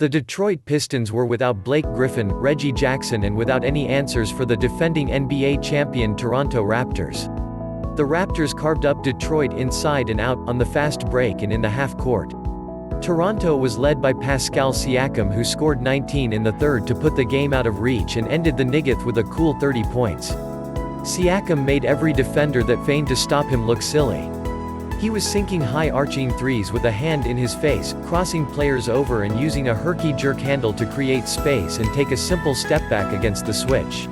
The Detroit Pistons were without Blake Griffin, Reggie Jackson and without any answers for the defending NBA champion Toronto Raptors. The Raptors carved up Detroit inside and out, on the fast break and in the half court. Toronto was led by Pascal Siakam, who scored 19 in the third to put the game out of reach and ended the Nigeth with a cool 30 points. Siakam made every defender that feigned to stop him look silly. He was sinking high-arching threes with a hand in his face, crossing players over and using a herky-jerk handle to create space and take a simple step back against the switch.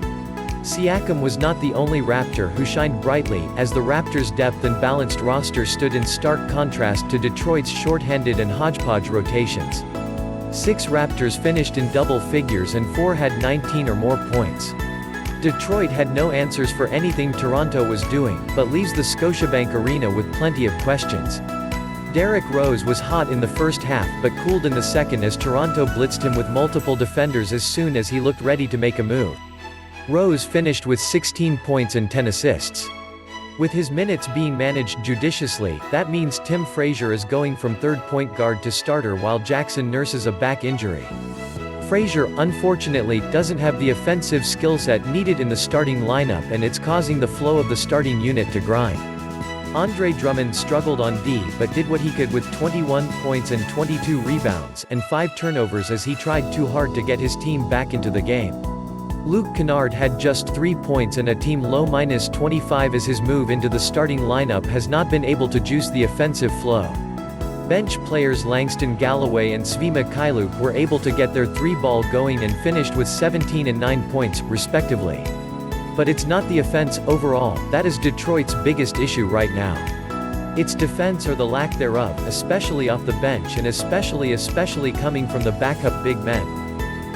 Siakam was not the only Raptor who shined brightly, as the Raptors' depth and balanced roster stood in stark contrast to Detroit's shorthanded and hodgepodge rotations. 6 Raptors finished in double figures and 4 had 19 or more points. Detroit had no answers for anything Toronto was doing, but leaves the Scotiabank Arena with plenty of questions. Derrick Rose was hot in the first half but cooled in the second as Toronto blitzed him with multiple defenders as soon as he looked ready to make a move. Rose finished with 16 points and 10 assists. With his minutes being managed judiciously, that means Tim Frazier is going from third point guard to starter while Jackson nurses a back injury. Frazier, unfortunately, doesn't have the offensive skill set needed in the starting lineup and it's causing the flow of the starting unit to grind. Andre Drummond struggled on D but did what he could with 21 points and 22 rebounds and 5 turnovers as he tried too hard to get his team back into the game. Luke Kennard had just 3 points and a team low -25 as his move into the starting lineup has not been able to juice the offensive flow. Bench players Langston Galloway and Svi Mikhailuk were able to get their 3-ball going and finished with 17 and 9 points, respectively. But it's not the offense, overall, that is Detroit's biggest issue right now. It's defense or the lack thereof, especially off the bench and especially coming from the backup big men.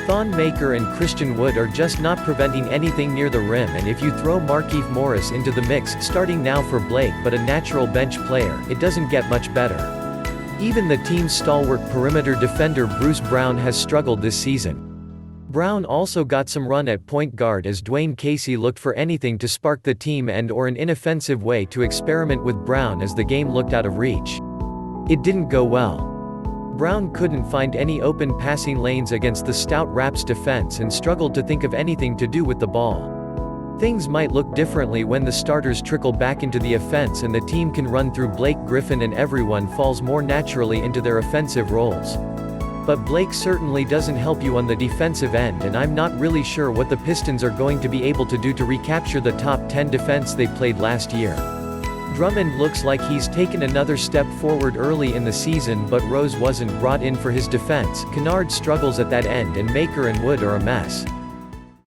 Thon Maker and Christian Wood are just not preventing anything near the rim, and if you throw Markieff Morris into the mix, starting now for Blake but a natural bench player, it doesn't get much better. Even the team's stalwart perimeter defender Bruce Brown has struggled this season. Brown also got some run at point guard as Dwayne Casey looked for anything to spark the team and/or an inoffensive way to experiment with Brown as the game looked out of reach. It didn't go well. Brown couldn't find any open passing lanes against the stout Raps defense and struggled to think of anything to do with the ball. Things might look differently when the starters trickle back into the offense and the team can run through Blake Griffin and everyone falls more naturally into their offensive roles. But Blake certainly doesn't help you on the defensive end, and I'm not really sure what the Pistons are going to be able to do to recapture the top 10 defense they played last year. Drummond looks like he's taken another step forward early in the season, but Rose wasn't brought in for his defense. Kennard struggles at that end and Maker and Wood are a mess.